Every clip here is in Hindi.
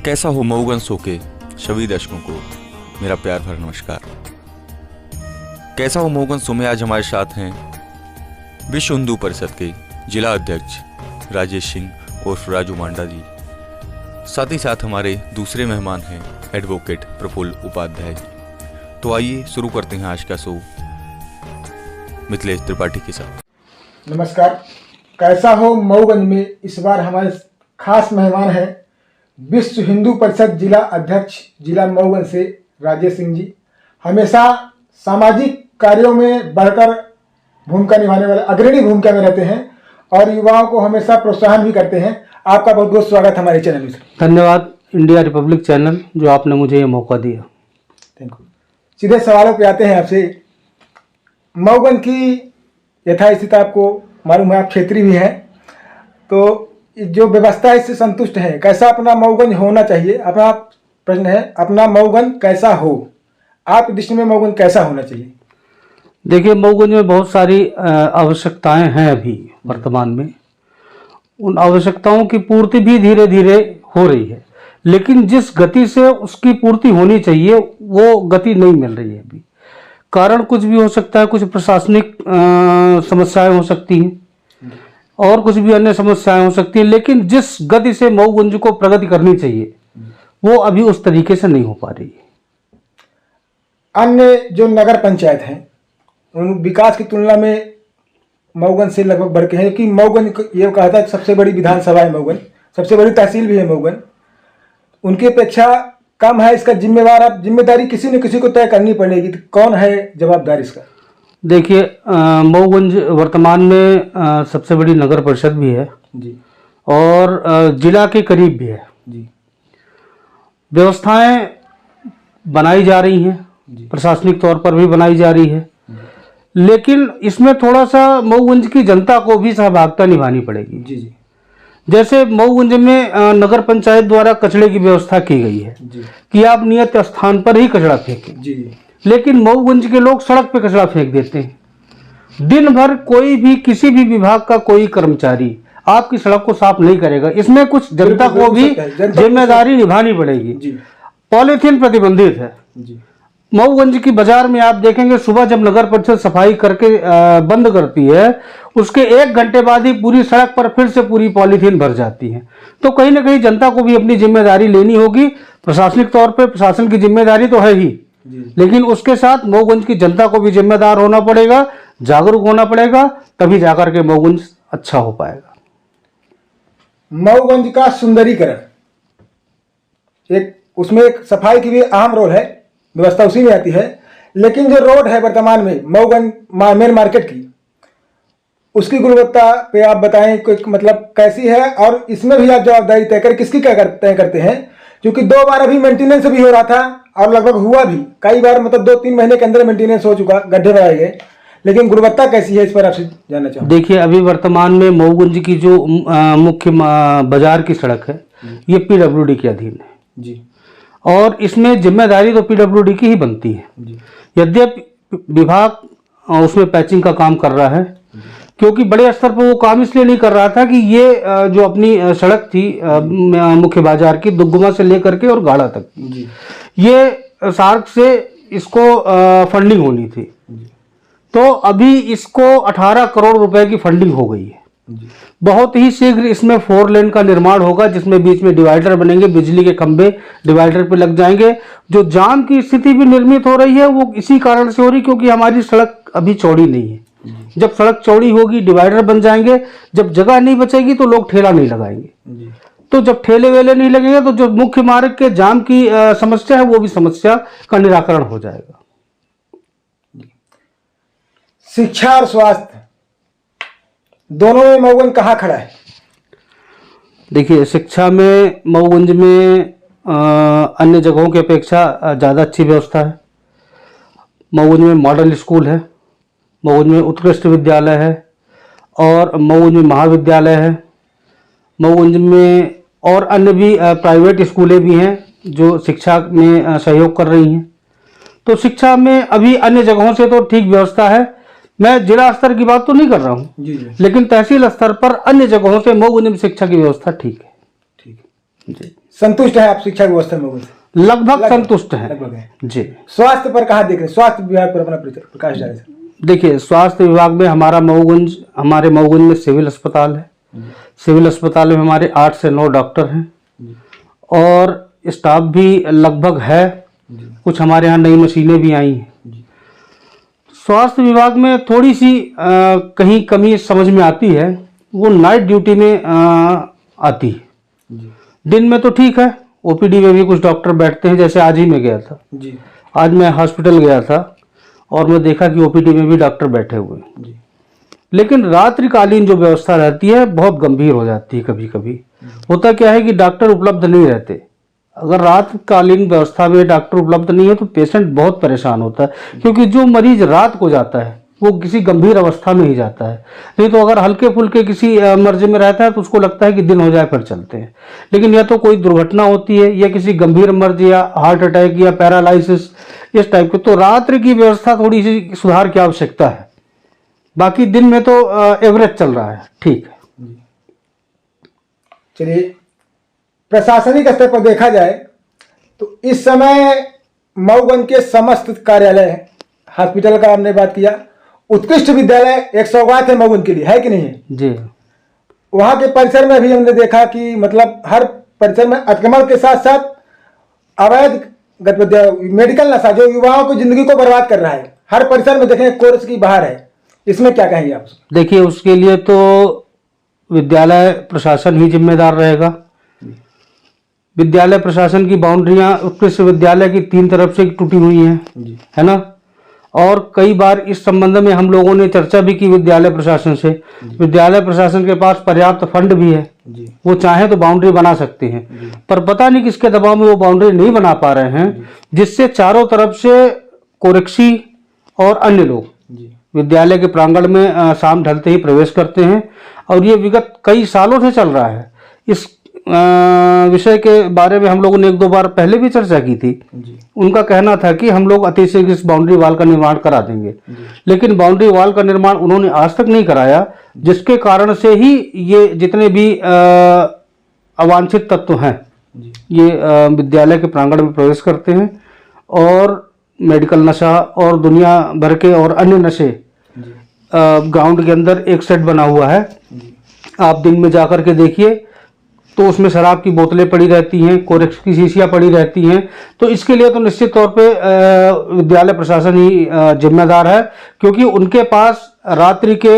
कैसा हो मऊगंज शो के सभी दर्शकों को मेरा प्यार भरा नमस्कार। कैसा हो मऊगंज शो में आज हमारे साथ हैं विश्व हिंदू परिषद के जिला अध्यक्ष राजेश सिंह उर्फ राजू मांडा जी। साथ ही साथ हमारे दूसरे मेहमान हैं एडवोकेट प्रफुल्ल उपाध्याय जी। तो आइए शुरू करते हैं आज का शो मिथिलेश त्रिपाठी के साथ। नमस्कार। कैसा हो मऊगंज में इस बार हमारे खास मेहमान हैं विश्व हिंदू परिषद जिला अध्यक्ष जिला मऊगंज से राजेश सिंह जी। हमेशा सामाजिक कार्यों में बढ़कर भूमिका निभाने वाले अग्रणी भूमिका में रहते हैं और युवाओं को हमेशा प्रोत्साहन भी करते हैं। आपका बहुत बहुत स्वागत हमारे चैनल में। धन्यवाद इंडिया रिपब्लिक चैनल जो आपने मुझे ये मौका दिया। Thank you. सीधे सवालों पे आते हैं आपसे। मऊगंज की यथास्थिति आपको मालूम है, आप क्षेत्रीय भी हैं, तो जो व्यवस्था है इससे संतुष्ट है? कैसा अपना मऊगंज होना चाहिए? अपना प्रश्न है अपना मऊगंज कैसा हो, आपकी दृष्टि में मऊगंज कैसा होना चाहिए? देखिए, मऊगंज में बहुत सारी आवश्यकताएं हैं अभी वर्तमान में। उन आवश्यकताओं की पूर्ति भी धीरे धीरे हो रही है, लेकिन जिस गति से उसकी पूर्ति होनी चाहिए वो गति नहीं मिल रही है अभी। कारण कुछ भी हो सकता है, कुछ प्रशासनिक समस्याएं हो सकती हैं और कुछ भी अन्य समस्याएं हो सकती हैं, लेकिन जिस गति से मऊगंज को प्रगति करनी चाहिए वो अभी उस तरीके से नहीं हो पा रही है। अन्य जो नगर पंचायत हैं उन विकास की तुलना में मऊगंज से लगभग बढ़ के हैं कि मऊगंज ये कहा था सबसे बड़ी विधानसभा है मऊगंज, सबसे बड़ी तहसील भी है मऊगंज, उनकी अपेक्षा कम है। इसका जिम्मेवार आप जिम्मेदारी किसी न किसी को तय करनी पड़ेगी, तो कौन है जवाबदार इसका? देखिए, मऊगंज वर्तमान में सबसे बड़ी नगर परिषद भी है जी और जिला के करीब भी है जी। व्यवस्थाएं बनाई जा रही हैं, प्रशासनिक तौर पर भी बनाई जा रही है, लेकिन इसमें थोड़ा सा मऊगंज की जनता को भी सहभागिता निभानी पड़ेगी। जी जी। जैसे मऊगंज में नगर पंचायत द्वारा कचरे की व्यवस्था की गई है जी कि आप नियत स्थान पर ही कचरा फेंकें, जी जी। लेकिन मऊगंज के लोग सड़क पे कचरा फेंक देते हैं। दिन भर कोई भी किसी भी विभाग का कोई कर्मचारी आपकी सड़क को साफ नहीं करेगा। इसमें कुछ जनता को भी जिम्मेदारी निभानी पड़ेगी। पॉलीथीन प्रतिबंधित है। मऊगंज की बाजार में आप देखेंगे सुबह जब नगर परिषद सफाई करके बंद करती है उसके 1 घंटे बाद ही पूरी सड़क पर फिर से पूरी पॉलीथीन भर जाती है। तो कहीं ना कहीं जनता को भी अपनी जिम्मेदारी लेनी होगी। प्रशासनिक तौर पर प्रशासन की जिम्मेदारी तो है ही, लेकिन उसके साथ मऊगंज की जनता को भी जिम्मेदार होना पड़ेगा, जागरूक होना पड़ेगा, तभी जाकर के मऊगंज अच्छा हो पाएगा। मऊगंज का सुंदरीकरण उसमें एक सफाई की भी अहम रोल है, व्यवस्था उसी में आती है, लेकिन जो रोड है वर्तमान में मऊगंज मेन मार्केट की, उसकी गुणवत्ता पे आप बताएं मतलब कैसी है और इसमें भी आप जवाबदारी किसकी तय करते हैं? क्योंकि 2 बार अभी मेंटेनेंस भी हो रहा था और लगभग हुआ भी कई बार, मतलब 2-3 महीने के अंदर मेंटेनेंस हो चुका, गड्ढे बनाए गए, लेकिन गुणवत्ता कैसी है इस पर आपसे जानना चाहूँगा। देखिए, अभी वर्तमान में मऊगंज की जो मुख्य बाजार की सड़क है ये पीडब्ल्यूडी के अधीन है जी, और इसमें जिम्मेदारी तो पीडब्ल्यूडी की ही बनती है। यद्यपि विभाग उसमें पैचिंग का काम कर रहा है, क्योंकि बड़े स्तर पर वो काम इसलिए नहीं कर रहा था कि ये जो अपनी सड़क थी मुख्य बाजार की दुग्गुमा से लेकर के और गाड़ा तक, ये सार्क से इसको फंडिंग होनी थी, तो अभी इसको 18 करोड़ रुपए की फंडिंग हो गई है। बहुत ही शीघ्र इसमें 4 लेन का निर्माण होगा, जिसमें बीच में डिवाइडर बनेंगे, बिजली के खंभे डिवाइडर पे लग जाएंगे। जो जाम की स्थिति भी निर्मित हो रही है वो इसी कारण से हो रही, क्योंकि हमारी सड़क अभी चौड़ी नहीं है। जब सड़क चौड़ी होगी डिवाइडर बन जाएंगे, जब जगह नहीं बचेगी तो लोग ठेला नहीं लगाएंगे, तो जब ठेले वेले नहीं लगेंगे तो जो मुख्य मार्ग के जाम की समस्या है वो भी समस्या का निराकरण हो जाएगा। शिक्षा और स्वास्थ्य दोनों में मऊगंज कहाँ खड़ा है? देखिए, शिक्षा में मऊगंज में अन्य जगहों की अपेक्षा ज़्यादा अच्छी व्यवस्था है। मऊगंज में मॉडल स्कूल है, मऊगंज में उत्कृष्ट विद्यालय है और मऊगंज में महाविद्यालय है। मऊगंज में और अन्य भी प्राइवेट स्कूलें भी हैं जो शिक्षा में सहयोग कर रही हैं। तो शिक्षा में अभी अन्य जगहों से तो ठीक व्यवस्था है। मैं जिला स्तर की बात तो नहीं कर रहा हूँ, लेकिन तहसील स्तर पर अन्य जगहों से मऊगंज में शिक्षा की व्यवस्था ठीक है। ठीक है। संतुष्ट है आप शिक्षा व्यवस्था में मऊगन से? लगभग संतुष्ट हैं लगभग है। जी। स्वास्थ्य पर कहाँ देख रहे हैं? स्वास्थ्य विभाग पर अपना प्रकाश डालें सर। देखिए, स्वास्थ्य विभाग में हमारे मऊगंज में सिविल अस्पताल है। सिविल अस्पताल में हमारे 8 से 9 डॉक्टर हैं और स्टाफ भी लगभग है। कुछ हमारे यहाँ नई मशीनें भी आई हैं। स्वास्थ्य विभाग में थोड़ी सी कहीं कमी समझ में आती है, वो नाइट ड्यूटी में आती है। दिन में तो ठीक है, ओपीडी में भी कुछ डॉक्टर बैठते हैं। जैसे आज ही मैं गया था, आज मैं हॉस्पिटल गया था और मैं देखा कि ओपीडी में भी डॉक्टर बैठे हुए हैं। लेकिन रात्रिकालीन जो व्यवस्था रहती है बहुत गंभीर हो जाती है। कभी कभी होता क्या है कि डॉक्टर उपलब्ध नहीं रहते। अगर रात्रिकालीन व्यवस्था में डॉक्टर उपलब्ध नहीं है तो पेशेंट बहुत परेशान होता है, क्योंकि जो मरीज रात को जाता है वो किसी गंभीर अवस्था में ही जाता है। नहीं तो अगर हल्के फुल्के किसी मर्ज में रहता है तो उसको लगता है कि दिन हो जाए फिर चलते हैं। लेकिन या तो कोई दुर्घटना होती है या किसी गंभीर मर्ज या हार्ट अटैक या पैरालिसिस इस टाइप के, तो रात्रि की व्यवस्था थोड़ी सी सुधार की आवश्यकता है। बाकी दिन में तो एवरेज चल रहा है, ठीक है। चलिए, प्रशासनिक स्तर पर देखा जाए तो इस समय मऊगंज के समस्त कार्यालय, हॉस्पिटल का हमने बात किया, उत्कृष्ट विद्यालय एक सौगात है मऊगंज के लिए, है कि नहीं है जी। वहाँ के परिसर में भी हमने देखा कि मतलब हर परिसर में अतिक्रमण के साथ साथ अवैध गतिविधियां, मेडिकल नशा जो युवाओं की जिंदगी को बर्बाद कर रहा है, हर परिसर में देखें कोर्स की बाहर है। इसमें क्या कहेंगे आप? देखिए, उसके लिए तो विद्यालय प्रशासन ही जिम्मेदार रहेगा। विद्यालय प्रशासन की बाउंड्रियां उत्कृष्ट विद्यालय की 3 तरफ से टूटी हुई हैं, है ना। और कई बार इस संबंध में हम लोगों ने चर्चा भी की विद्यालय प्रशासन से। विद्यालय प्रशासन के पास पर्याप्त फंड भी है, वो चाहे तो बाउंड्री बना सकते हैं, पर पता नहीं किसके दबाव में वो बाउंड्री नहीं बना पा रहे हैं, जिससे चारों तरफ से कोरेक्सी और अन्य लोग विद्यालय के प्रांगण में शाम ढलते ही प्रवेश करते हैं। और ये विगत कई सालों से चल रहा है। इस विषय के बारे में हम लोगों ने 1-2 बार पहले भी चर्चा की थी। उनका कहना था कि हम लोग अति शीघ्र इस बाउंड्री वाल का निर्माण करा देंगे, लेकिन बाउंड्री वाल का निर्माण उन्होंने आज तक नहीं कराया, जिसके कारण से ही ये जितने भी अवांछित तत्व हैं ये विद्यालय के प्रांगण में प्रवेश करते हैं और मेडिकल नशा और दुनिया भर के और अन्य नशे। ग्राउंड के अंदर एक सेट बना हुआ है, आप दिन में जाकर के देखिए तो उसमें शराब की बोतलें पड़ी रहती हैं, कोरेक्स की शीशियां पड़ी रहती हैं। तो इसके लिए तो निश्चित तौर पे विद्यालय प्रशासन ही जिम्मेदार है, क्योंकि उनके पास रात्रि के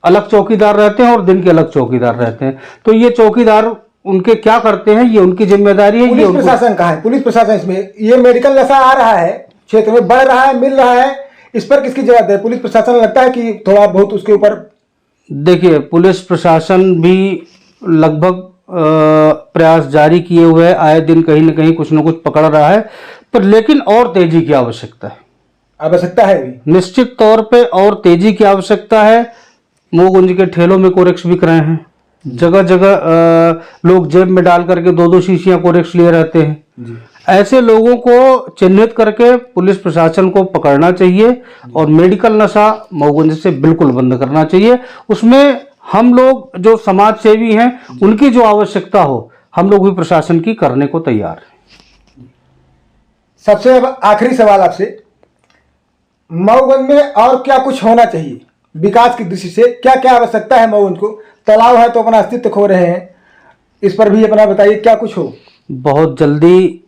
अलग चौकीदार रहते हैं और दिन के अलग चौकीदार रहते हैं। तो ये चौकीदार उनके क्या करते हैं ये उनकी जिम्मेदारी है। पुलिस प्रशासन कहाँ है? पुलिस प्रशासन इसमें, ये मेडिकल नशा आ रहा है क्षेत्र में, बढ़ रहा है, मिल रहा है, इस पर किसकी जवाबदेही? पुलिस प्रशासन लगता है कि थोड़ा बहुत उसके ऊपर। देखिए, पुलिस प्रशासन भी लगभग प्रयास जारी किए हुए है, आए दिन कहीं न कहीं कुछ न कुछ पकड़ रहा है, पर लेकिन और तेजी की आवश्यकता है। आवश्यकता है भी, निश्चित तौर पे और तेजी की आवश्यकता है। मऊगंज के ठेलों में कोरेक्स बिक रहे हैं, जगह जगह लोग जेब में डाल करके 2-2 शीशियां कोरेक्स लिए रहते हैं। ऐसे लोगों को चिन्हित करके पुलिस प्रशासन को पकड़ना चाहिए और मेडिकल नशा मऊगंज से बिल्कुल बंद करना चाहिए। उसमें हम लोग जो समाज सेवी हैं उनकी जो आवश्यकता हो, हम लोग भी प्रशासन की करने को तैयार हैं। सबसे आखिरी सवाल आपसे, मऊगंज में और क्या कुछ होना चाहिए विकास की दृष्टि से? क्या क्या आवश्यकता है मऊगंज को? तालाब है तो अपना अस्तित्व खो रहे हैं, इस पर भी अपना बताइए क्या कुछ हो। बहुत जल्दी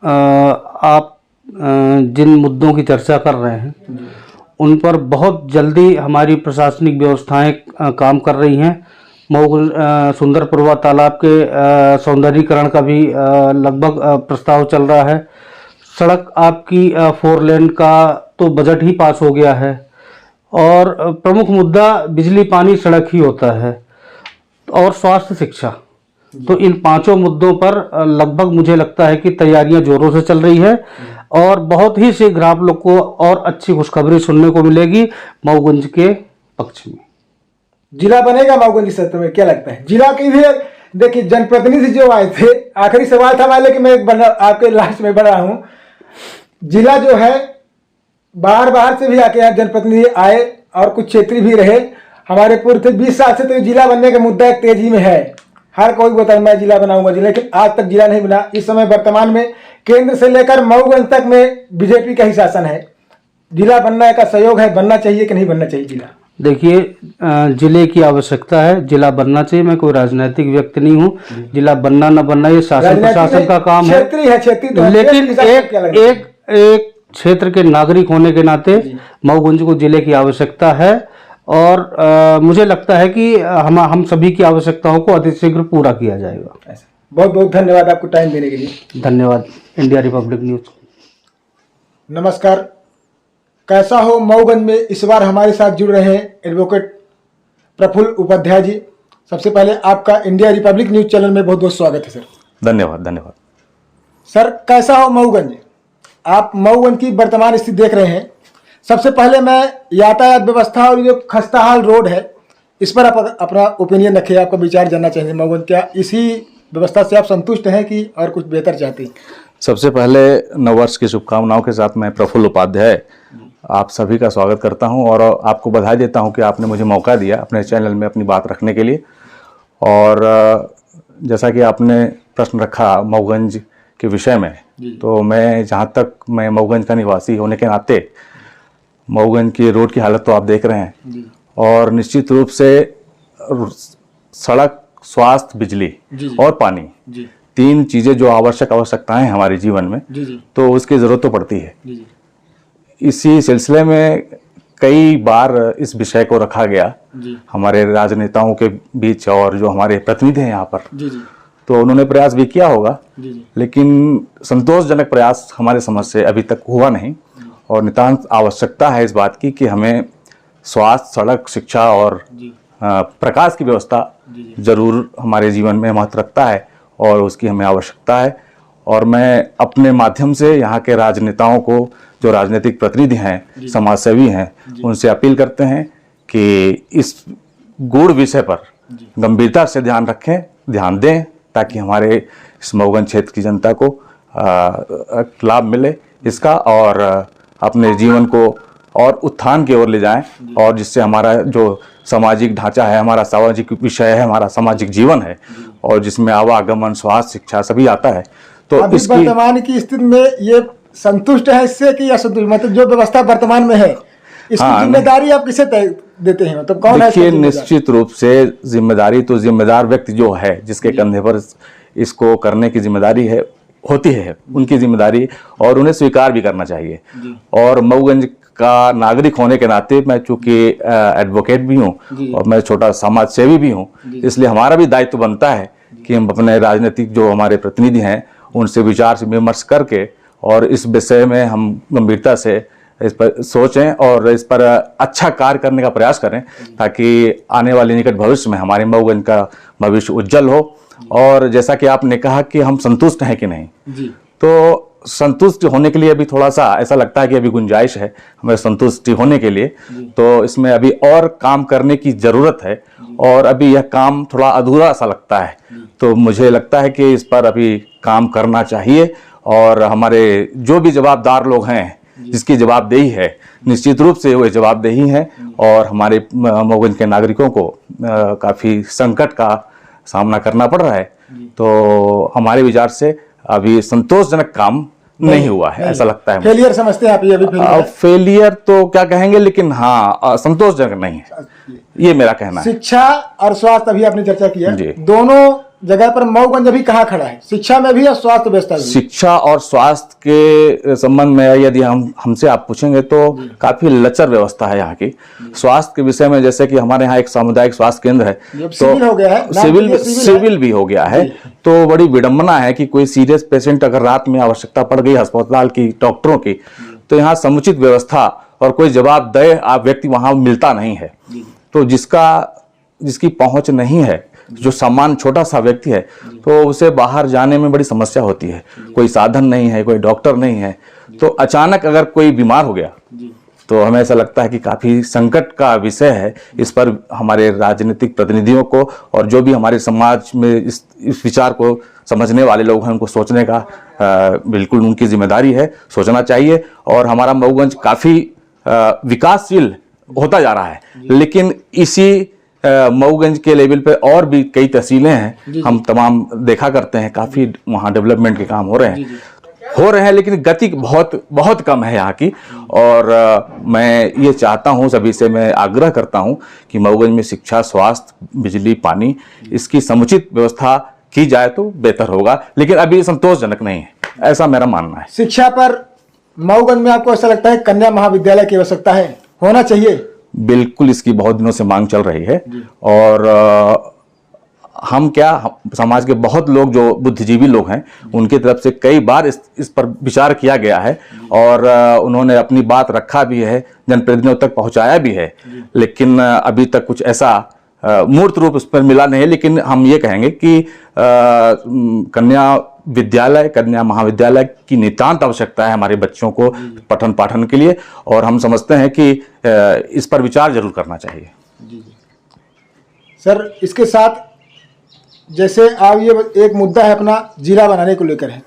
आप जिन मुद्दों की चर्चा कर रहे हैं उन पर बहुत जल्दी हमारी प्रशासनिक व्यवस्थाएं काम कर रही हैं। मऊगंज सुंदरपुरवा तालाब के सौंदर्यीकरण का भी लगभग प्रस्ताव चल रहा है। सड़क आपकी 4 लेन का तो बजट ही पास हो गया है और प्रमुख मुद्दा बिजली, पानी, सड़क ही होता है और स्वास्थ्य, शिक्षा। तो इन 5 मुद्दों पर लगभग मुझे लगता है कि तैयारियां जोरों से चल रही है और बहुत ही शीघ्र आप लोग को और अच्छी खुशखबरी सुनने को मिलेगी मऊगंज के पक्ष में। जिला बनेगा मऊगंज की सत्ता में, क्या लगता है? जिला की भी देखिए जनप्रतिनिधि जो आए थे, आखिरी सवाल था वाले कि मैं आपके लास्ट में बढ़ रहा हूं। जिला जो है बाहर से भी आके जनप्रतिनिधि आए और कुछ क्षेत्रीय भी रहे, हमारे पूर्व थे 20 साल से, तो जिला बनने का मुद्दा एक तेजी में है। हर कोई बताए मैं जिला बनाऊंगा जिला, लेकिन आज तक जिला नहीं बना। इस समय वर्तमान में केंद्र से लेकर मऊगंज तक में बीजेपी का ही शासन है। जिला बनने का सहयोग है, बनना चाहिए कि नहीं बनना चाहिए जिला? देखिए, जिले की आवश्यकता है, जिला बनना चाहिए। मैं कोई राजनीतिक व्यक्ति नहीं हूँ। जिला बनना न बनना ये शासन प्रशासन का काम है, क्षेत्रीय तो है, लेकिन देश के हिसाब से क्या लगता है? एक क्षेत्र के नागरिक होने के नाते मऊगंज को जिले की आवश्यकता है, और मुझे लगता है कि हम सभी की आवश्यकताओं को अतिशीघ्र पूरा किया जाएगा। बहुत बहुत धन्यवाद आपको टाइम देने के लिए। धन्यवाद इंडिया रिपब्लिक न्यूज। नमस्कार, कैसा हो मऊगंज में इस बार हमारे साथ जुड़ रहे हैं एडवोकेट प्रफुल्ल उपाध्याय जी। सबसे पहले आपका इंडिया रिपब्लिक न्यूज चैनल में बहुत बहुत स्वागत है सर। धन्यवाद धन्यवाद। सर, कैसा हो मऊगंज? आप मऊगंज की वर्तमान स्थिति देख रहे हैं। सबसे पहले मैं यातायात व्यवस्था और जो खस्ताहाल रोड है इस पर आप अपना ओपिनियन रखिए, आपका विचार जानना चाहिए। मऊगंज क्या इसी व्यवस्था से आप संतुष्ट हैं कि और कुछ बेहतर चाहते हैं? सबसे पहले नववर्ष की शुभकामनाओं के साथ मैं प्रफुल्ल उपाध्याय आप सभी का स्वागत करता हूं और आपको बधाई देता हूं कि आपने मुझे मौका दिया अपने चैनल में अपनी बात रखने के लिए। और जैसा कि आपने प्रश्न रखा मऊगंज के विषय में, तो मैं जहाँ तक मैं मऊगंज का निवासी होने के नाते मऊगंज की रोड की हालत तो आप देख रहे हैं, और निश्चित रूप से सड़क, स्वास्थ्य, बिजली और पानी, तीन चीज़ें जो आवश्यकताएं हैं हमारे जीवन में, तो उसकी ज़रूरत तो पड़ती है। इसी सिलसिले में कई बार इस विषय को रखा गया हमारे राजनेताओं के बीच, और जो हमारे प्रतिनिधि हैं यहाँ पर, तो उन्होंने प्रयास भी किया होगा, लेकिन संतोषजनक प्रयास हमारे समझ से अभी तक हुआ नहीं। और नितांत आवश्यकता है इस बात की कि हमें स्वास्थ्य, सड़क, शिक्षा और प्रकाश की व्यवस्था जरूर हमारे जीवन में महत्व रखता है, और उसकी हमें आवश्यकता है। और मैं अपने माध्यम से यहाँ के राजनेताओं को, जो राजनीतिक प्रतिनिधि हैं, समाजसेवी हैं, उनसे अपील करते हैं कि इस गूढ़ विषय पर गंभीरता से ध्यान रखें, ध्यान दें, ताकि हमारे इस मऊगंज क्षेत्र की जनता को लाभ मिले इसका, और अपने जीवन को और उत्थान की ओर ले जाएं, और जिससे हमारा जो सामाजिक ढांचा है, हमारा सामाजिक विषय है, हमारा सामाजिक जीवन है, और जिसमें आवागमन, स्वास्थ्य, शिक्षा सभी आता है। तो अभी इसकी वर्तमान की स्थिति में ये संतुष्ट है इससे कि असंतुष्ट? मतलब जो व्यवस्था वर्तमान में है इसकी जिम्मेदारी आप किसे देते हैं? मतलब कौन है? देखिए, निश्चित रूप से जिम्मेदारी तो जिम्मेदार व्यक्ति जो है, जिसके कंधे पर इसको करने की जिम्मेदारी है, होती है, उनकी जिम्मेदारी, और उन्हें स्वीकार भी करना चाहिए। और मऊगंज का नागरिक होने के नाते मैं चूंकि एडवोकेट भी हूँ और मैं छोटा समाज सेवी भी हूँ, इसलिए हमारा भी दायित्व बनता है कि हम अपने राजनीतिक जो हमारे प्रतिनिधि हैं उनसे विचार से विमर्श करके, और इस विषय में हम गंभीरता से इस पर सोचें और इस पर अच्छा कार्य करने का प्रयास करें, ताकि आने वाले निकट भविष्य में हमारे मऊगंज का भविष्य उज्जवल हो। और जैसा कि आपने कहा कि हम संतुष्ट हैं कि नहीं, तो संतुष्ट होने के लिए अभी थोड़ा सा ऐसा लगता है कि अभी गुंजाइश है हमें संतुष्टि होने के लिए, तो इसमें अभी और काम करने की जरूरत है, और अभी यह काम थोड़ा अधूरा सा लगता है। तो मुझे लगता है कि इस पर अभी काम करना चाहिए, और हमारे जो भी जवाबदार लोग हैं, जिसकी जवाबदेही है, निश्चित रूप से वो जवाबदेही है, और हमारे मऊगंज के नागरिकों को काफ़ी संकट का सामना करना पड़ रहा है। तो हमारे विचार से अभी संतोषजनक काम नहीं हुआ है, ऐसा लगता है। फेलियर समझते हैं आप ये? अभी फेलियर तो क्या कहेंगे, लेकिन हाँ, संतोषजनक नहीं है, ये मेरा कहना है। शिक्षा और स्वास्थ्य अभी आपने चर्चा किया, दोनों जगह पर मऊगंज अभी कहाँ खड़ा है, शिक्षा में भी और स्वास्थ्य व्यवस्था में? शिक्षा और स्वास्थ्य के संबंध में यदि हमसे आप पूछेंगे तो काफी लचर व्यवस्था है यहाँ की। स्वास्थ्य के विषय में जैसे कि हमारे यहाँ एक सामुदायिक स्वास्थ्य केंद्र है, तो सिविल हो गया है, सिविल भी हो गया है। तो बड़ी विडंबना है कि कोई सीरियस पेशेंट अगर रात में आवश्यकता पड़ गई अस्पताल की, डॉक्टरों की, तो यहाँ समुचित व्यवस्था और कोई जवाबदेह व्यक्ति वहां मिलता नहीं है। तो जिसकी पहुंच नहीं है, जो सामान्य छोटा सा व्यक्ति है, तो उसे बाहर जाने में बड़ी समस्या होती है। कोई साधन नहीं है, कोई डॉक्टर नहीं है, तो अचानक अगर कोई बीमार हो गया तो हमें ऐसा लगता है कि काफी संकट का विषय है। इस पर हमारे राजनीतिक प्रतिनिधियों को और जो भी हमारे समाज में इस विचार को समझने वाले लोग हैं, उनको सोचने का बिल्कुल उनकी जिम्मेदारी है, सोचना चाहिए। और हमारा मऊगंज काफी विकासशील होता जा रहा है, लेकिन इसी मऊगंज के लेवल पे और भी कई तहसीलें हैं, हम तमाम देखा करते हैं, काफ़ी वहाँ डेवलपमेंट के काम हो रहे हैं, लेकिन गति बहुत बहुत कम है यहाँ की। और मैं ये चाहता हूँ, सभी से मैं आग्रह करता हूँ कि मऊगंज में शिक्षा, स्वास्थ्य, बिजली, पानी, इसकी समुचित व्यवस्था की जाए तो बेहतर होगा, लेकिन अभी संतोषजनक नहीं है, ऐसा मेरा मानना है। शिक्षा पर मऊगंज में आपको ऐसा लगता है कन्या महाविद्यालय की आवश्यकता है, होना चाहिए? बिल्कुल, इसकी बहुत दिनों से मांग चल रही है। और हम समाज के बहुत लोग जो बुद्धिजीवी लोग हैं, उनकी तरफ से कई बार इस पर विचार किया गया है और उन्होंने अपनी बात रखा भी है, जनप्रतिनिधियों तक पहुंचाया भी है, लेकिन अभी तक कुछ ऐसा मूर्त रूप उस पर मिला नहीं है। लेकिन हम ये कहेंगे कि कन्या विद्यालय, कन्या महाविद्यालय की नितांत आवश्यकता है हमारे बच्चों को पठन पाठन के लिए, और हम समझते हैं कि इस पर विचार जरूर करना चाहिए। सर, इसके साथ जैसे आप ये एक मुद्दा है अपना जिला बनाने को लेकर है,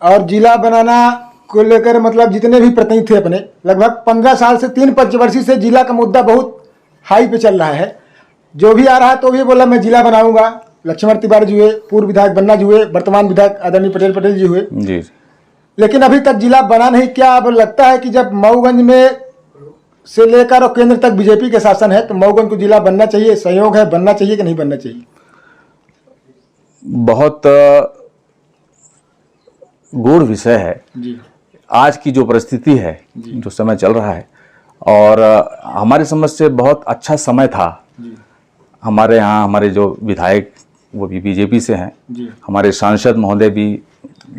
और जिला बनाना को लेकर मतलब जितने भी प्रतिनिधि थे अपने, लगभग 15 साल से 3 पंचवर्षीय से जिला का मुद्दा बहुत हाई पे चल रहा है। जो भी आ रहा है तो भी बोला मैं जिला बनाऊंगा। लक्ष्मण तिवारी जी हुए, पूर्व विधायक बन्ना जी हुए, वर्तमान विधायक आदरणीय पटेल जी हुए जी, लेकिन अभी तक जिला बना नहीं। क्या अब लगता है कि जब मऊगंज में से लेकर और केंद्र तक बीजेपी के शासन है तो मऊगंज को जिला बनना चाहिए, सहयोग है, बनना चाहिए कि नहीं बनना चाहिए? बहुत गूढ़ विषय है जी। आज की जो परिस्थिति है, जो समय चल रहा है, और हमारी समझ से बहुत अच्छा समय था। हमारे यहाँ हमारे जो विधायक वो भी बीजेपी से हैं, हमारे सांसद महोदय भी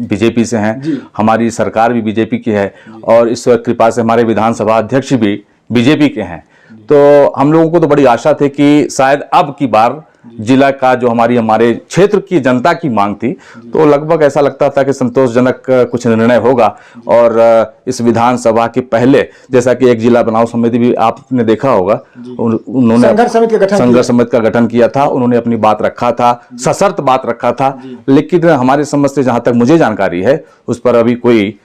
बीजेपी से हैं, हमारी सरकार भी बीजेपी की है, और ईश्वर कृपा से हमारे विधानसभा अध्यक्ष भी बीजेपी के हैं। तो हम लोगों को तो बड़ी आशा थी कि शायद अब की बार जिला का जो हमारे क्षेत्र की जनता की मांग थी, तो लगभग ऐसा लगता था कि संतोषजनक कुछ निर्णय होगा। और इस विधानसभा के पहले, जैसा कि एक जिला बनाओ समिति भी आपने देखा होगा, उन्होंने संघर्ष समिति का गठन किया था, उन्होंने अपनी बात रखा था, सशर्त बात रखा था, लेकिन हमारे समझ से जहां तक मुझे जानकारी है उस पर अभी कोई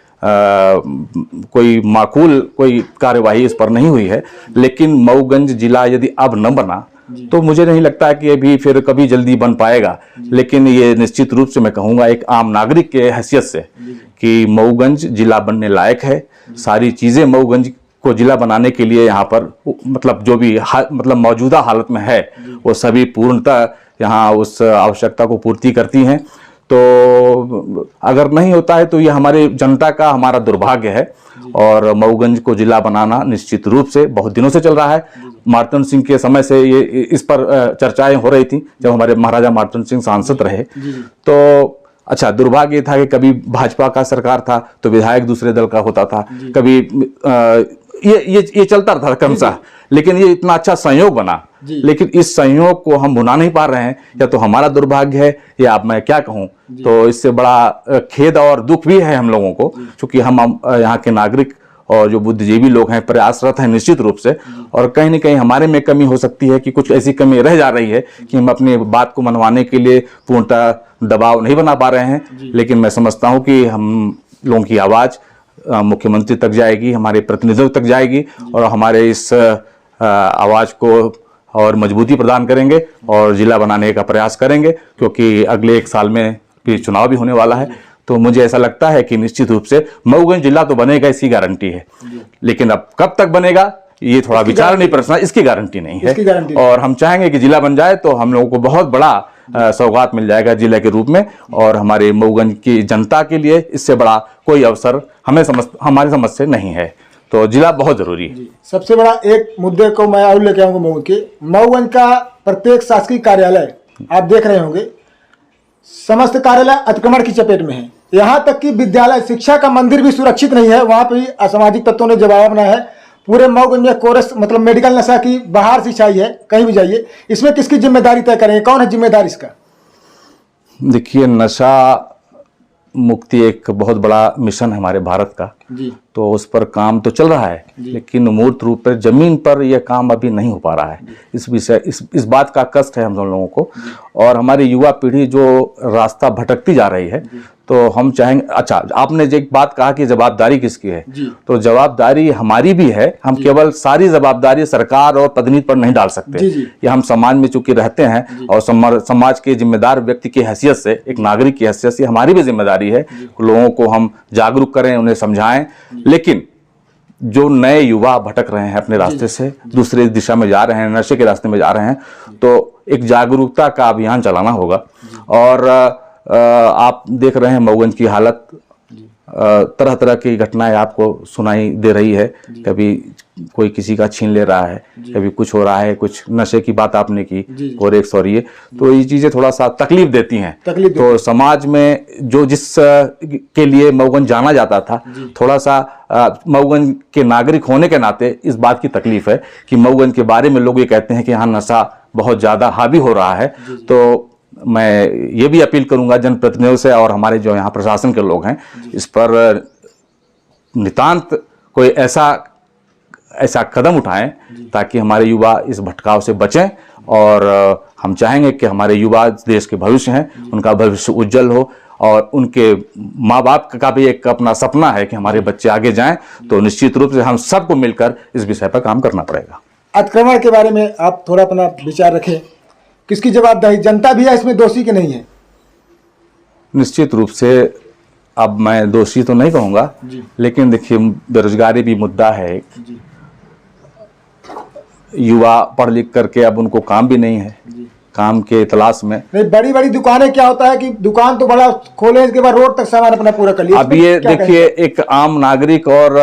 माकूल कोई कार्यवाही इस पर नहीं हुई है। लेकिन मऊगंज जिला यदि अब न बना तो मुझे नहीं लगता है कि ये भी फिर कभी जल्दी बन पाएगा। लेकिन ये निश्चित रूप से मैं कहूँगा एक आम नागरिक के हैसियत से कि मऊगंज जिला बनने लायक है। सारी चीज़ें मऊगंज को जिला बनाने के लिए यहाँ पर मतलब जो भी मतलब मौजूदा हालत में है वो सभी पूर्णतः यहाँ उस आवश्यकता को पूर्ति करती हैं। तो अगर नहीं होता है तो ये हमारे जनता का हमारा दुर्भाग्य है। और मऊगंज को जिला बनाना निश्चित रूप से बहुत दिनों से चल रहा है। मार्तंड सिंह के समय से ये इस पर चर्चाएं हो रही थी, जब हमारे महाराजा मार्तंड सिंह सांसद रहे। तो अच्छा, दुर्भाग्य था कि कभी भाजपा का सरकार था तो विधायक दूसरे दल का होता था, कभी ये चलता था क्रमशः, लेकिन ये इतना अच्छा संयोग बना। लेकिन इस संयोग को हम भुना नहीं पा रहे हैं, या तो हमारा दुर्भाग्य है या अब मैं क्या कहूँ। तो इससे बड़ा खेद और दुख भी है हम लोगों को, क्योंकि हम यहाँ के नागरिक और जो बुद्धिजीवी लोग हैं प्रयासरत हैं निश्चित रूप से, और कहीं ना कहीं हमारे में कमी हो सकती है कि कुछ ऐसी कमी रह जा रही है कि हम अपनी बात को मनवाने के लिए पूर्णतः दबाव नहीं बना पा रहे हैं। लेकिन मैं समझता हूँ कि हम लोगों की आवाज़ मुख्यमंत्री तक जाएगी, हमारे प्रतिनिधियों तक जाएगी, और हमारे इस आवाज़ को और मजबूती प्रदान करेंगे और जिला बनाने का प्रयास करेंगे, क्योंकि अगले 1 साल में भी चुनाव भी होने वाला है। तो मुझे ऐसा लगता है कि निश्चित रूप से मऊगंज जिला तो बनेगा, इसकी गारंटी है। लेकिन अब कब तक बनेगा ये थोड़ा विचार नहीं प्रश्न, इसकी गारंटी नहीं है। और हम चाहेंगे कि जिला बन जाए तो हम लोगों को बहुत बड़ा सौगात मिल जाएगा जिले के रूप में, और हमारे मऊगंज की जनता के लिए इससे बड़ा कोई अवसर हमारी समझ से नहीं है। तो जिला बहुत जरूरी है। सबसे बड़ा एक मुद्दे को मैं और लेके आऊंगा मऊगंज का प्रत्येक शासकीय कार्यालय आप देख रहे होंगे, समस्त कार्यालय अतिक्रमण की चपेट में है। यहाँ तक कि विद्यालय, शिक्षा का मंदिर भी सुरक्षित नहीं है, वहाँ पे असामाजिक तत्वों ने जवाब बनाया है। पूरे मऊगंज में कोरस मतलब मेडिकल नशा की बाहर से छाई है, कहीं भी जाइए। इसमें किसकी जिम्मेदारी तय करेंगे, कौन है जिम्मेदार इसका? देखिए, नशा मुक्ति एक बहुत बड़ा मिशन है हमारे भारत का, जी। तो उस पर काम तो चल रहा है, लेकिन मूर्त रूप पर जमीन पर यह काम अभी नहीं हो पा रहा है। इस विषय इस बात का कष्ट है हम लोगों को, और हमारी युवा पीढ़ी जो रास्ता भटकती जा रही है। तो हम चाहेंगे, अच्छा आपने जो एक बात कहा कि जवाबदारी किसकी है, तो जवाबदारी हमारी भी है। हम केवल सारी जवाबदारी सरकार और पदनीत पर नहीं डाल सकते। ये हम समाज में चूंकि रहते हैं और समाज के जिम्मेदार व्यक्ति की हैसियत से, एक नागरिक की हैसियत से हमारी भी जिम्मेदारी है लोगों को हम जागरूक करें, उन्हें समझाएं। लेकिन जो नए युवा भटक रहे हैं अपने रास्ते से, दूसरे दिशा में जा रहे हैं, नशे के रास्ते में जा रहे हैं, तो एक जागरूकता का अभियान चलाना होगा। और आप देख रहे हैं मऊगंज की हालत, तरह तरह की घटनाएं आपको सुनाई दे रही है। कभी कोई किसी का छीन ले रहा है, कभी कुछ हो रहा है, कुछ नशे की बात आपने की, फोरेक्स और ये, तो ये चीजें थोड़ा सा तकलीफ देती हैं। तो समाज में जो जिस के लिए मऊगंज जाना जाता था, थोड़ा सा मऊगंज के नागरिक होने के नाते इस बात की तकलीफ है कि मऊगंज के बारे में लोग ये कहते हैं कि यहाँ नशा बहुत ज्यादा हावी हो रहा है। तो मैं ये भी अपील करूंगा जनप्रतिनिधियों से और हमारे जो यहाँ प्रशासन के लोग हैं, इस पर नितांत कोई ऐसा कदम उठाएं ताकि हमारे युवा इस भटकाव से बचें। और हम चाहेंगे कि हमारे युवा देश के भविष्य हैं, उनका भविष्य उज्जवल हो, और उनके माँ बाप का भी एक अपना सपना है कि हमारे बच्चे आगे जाएं। तो निश्चित रूप से हम सबको मिलकर इस विषय पर काम करना पड़ेगा। अतिक्रमण के बारे में आप थोड़ा अपना विचार रखें, किसकी जवाबदारी, जनता भी है इसमें दोषी कि नहीं है? निश्चित रूप से अब मैं दोषी तो नहीं कहूंगा, लेकिन देखिए बेरोजगारी भी मुद्दा है। युवा पढ़ लिख करके अब उनको काम भी नहीं है, काम के तलाश में। नहीं, बड़ी बड़ी दुकानें क्या होता है कि दुकान तो बड़ा खोले, इसके बाद रोड तक सामान अपना पूरा कर लिया। अब ये देखिए एक आम नागरिक और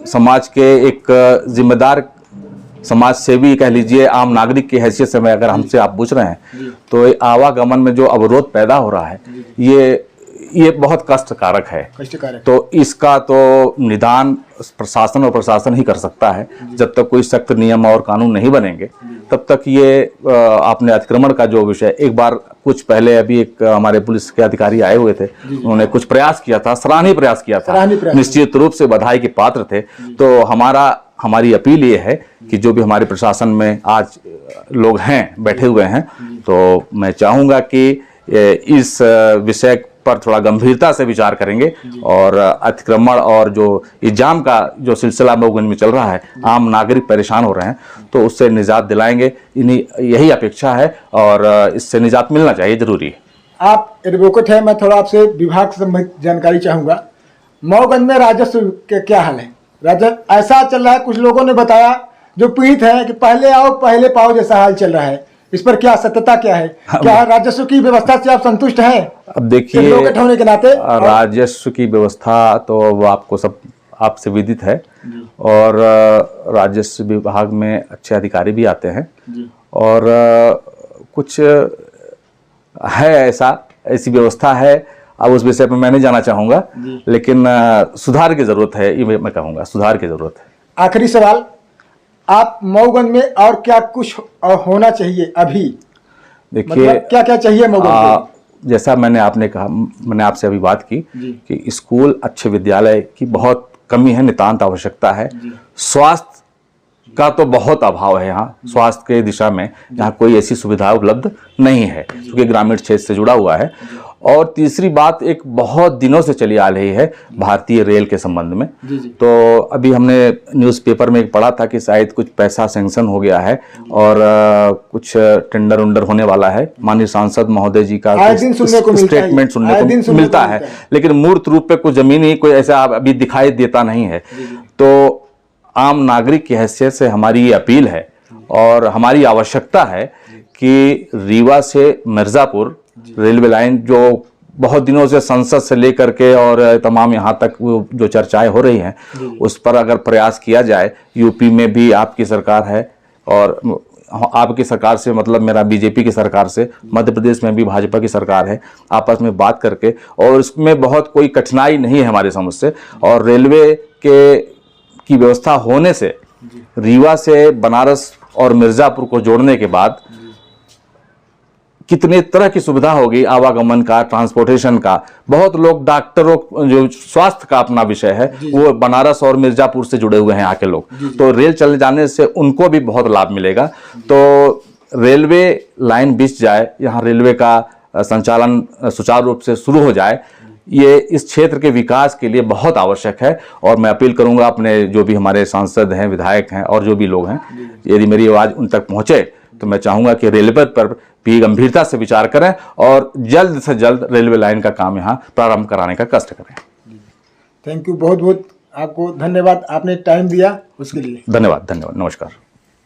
समाज के एक जिम्मेदार समाज सेवी कह लीजिए, आम नागरिक की हैसियत से मैं अगर हमसे आप पूछ रहे हैं, तो आवागमन में जो अवरोध पैदा हो रहा है ये बहुत कष्टकारक है। तो इसका तो निदान प्रशासन और प्रशासन ही कर सकता है। जब तक कोई सख्त नियम और कानून नहीं बनेंगे तब तक ये आपने अतिक्रमण का जो विषय, एक बार कुछ पहले अभी एक हमारे पुलिस के अधिकारी आए हुए थे, उन्होंने कुछ प्रयास किया था, सराहनीय प्रयास किया था, निश्चित रूप से बधाई के पात्र थे। तो हमारी अपील ये है कि जो भी हमारे प्रशासन में आज लोग हैं, बैठे हुए हैं, तो मैं चाहूंगा कि इस विषय पर थोड़ा गंभीरता से विचार करेंगे और अतिक्रमण और जो इल्जाम का जो सिलसिला मऊगंज में चल रहा है, आम नागरिक परेशान हो रहे हैं, तो उससे निजात दिलाएंगे। यही अपेक्षा है और इससे निजात मिलना चाहिए, जरूरी है। आप एडवोकेट हैं, मैं थोड़ा आपसे विभाग से संबंधित जानकारी चाहूंगा। मऊगंज में राजस्व के क्या हाल है? राजस्व ऐसा चल रहा है, कुछ लोगों ने बताया जो पीड़ित है कि पहले आओ पहले पाओ जैसा हाल चल रहा है। इस पर क्या सत्यता क्या है? क्या राजस्व की व्यवस्था से आप संतुष्ट हैं? अब देखिए, होने के नाते राजस्व की व्यवस्था तो वो आपसे विदित है, और राजस्व विभाग में अच्छे अधिकारी भी आते हैं, और कुछ है ऐसी व्यवस्था है। अब उस विषय पर मैं नहीं जाना चाहूंगा, लेकिन सुधार की जरूरत है, ये मैं कहूँगा, सुधार की जरूरत है। आखिरी सवाल, आप मऊगंज में और क्या कुछ होना चाहिए अभी? देखिए, मतलब क्या क्या चाहिए मऊगंज में? जैसा मैंने आपसे अभी बात की कि स्कूल, अच्छे विद्यालय की बहुत कमी है, नितांत आवश्यकता है। स्वास्थ्य का तो बहुत अभाव है यहाँ, स्वास्थ्य के दिशा में यहाँ कोई ऐसी सुविधा उपलब्ध नहीं है, क्योंकि ग्रामीण क्षेत्र से जुड़ा हुआ है। और तीसरी बात एक बहुत दिनों से चली आ रही है भारतीय रेल के संबंध में। तो अभी हमने न्यूज़पेपर में एक पढ़ा था कि शायद कुछ पैसा सैंक्शन हो गया है और कुछ टेंडर उंडर होने वाला है। माननीय सांसद महोदय जी का स्टेटमेंट सुनने को मिलता है, लेकिन मूर्त रूप पे कुछ जमीनी कोई ऐसा अभी दिखाई देता नहीं है। तो आम नागरिक की हैसियत से हमारी ये अपील है और हमारी आवश्यकता है कि रीवा से मिर्जापुर रेलवे लाइन, जो बहुत दिनों से संसद से लेकर के और तमाम यहाँ तक वो जो चर्चाएं हो रही हैं, उस पर अगर प्रयास किया जाए। यूपी में भी आपकी सरकार है, और आपकी सरकार से मतलब मेरा बीजेपी की सरकार से, मध्य प्रदेश में भी भाजपा की सरकार है, आपस में बात करके, और इसमें बहुत कोई कठिनाई नहीं है हमारी समझ से। और रेलवे की व्यवस्था होने से रीवा से बनारस और मिर्जापुर को जोड़ने के बाद कितने तरह की सुविधा होगी, आवागमन का, ट्रांसपोर्टेशन का। बहुत लोग डॉक्टरों जो स्वास्थ्य का अपना विषय है वो बनारस और मिर्जापुर से जुड़े हुए हैं आके लोग, तो रेल चले जाने से उनको भी बहुत लाभ मिलेगा। तो रेलवे लाइन बिछ जाए, यहाँ रेलवे का संचालन सुचारू रूप से शुरू हो जाए, ये इस क्षेत्र के विकास के लिए बहुत आवश्यक है। और मैं अपील करूंगा अपने जो भी हमारे सांसद हैं, विधायक हैं और जो भी लोग हैं, यदि मेरी आवाज़ उन तक पहुंचे तो मैं चाहूंगा कि रेलवे पर भी गंभीरता से विचार करें और जल्द से जल्द रेलवे लाइन का काम यहाँ प्रारंभ कराने का कष्ट करें। थैंक यू, बहुत बहुत आपको धन्यवाद, आपने टाइम दिया उसके लिए। धन्यवाद, धन्यवाद, नमस्कार।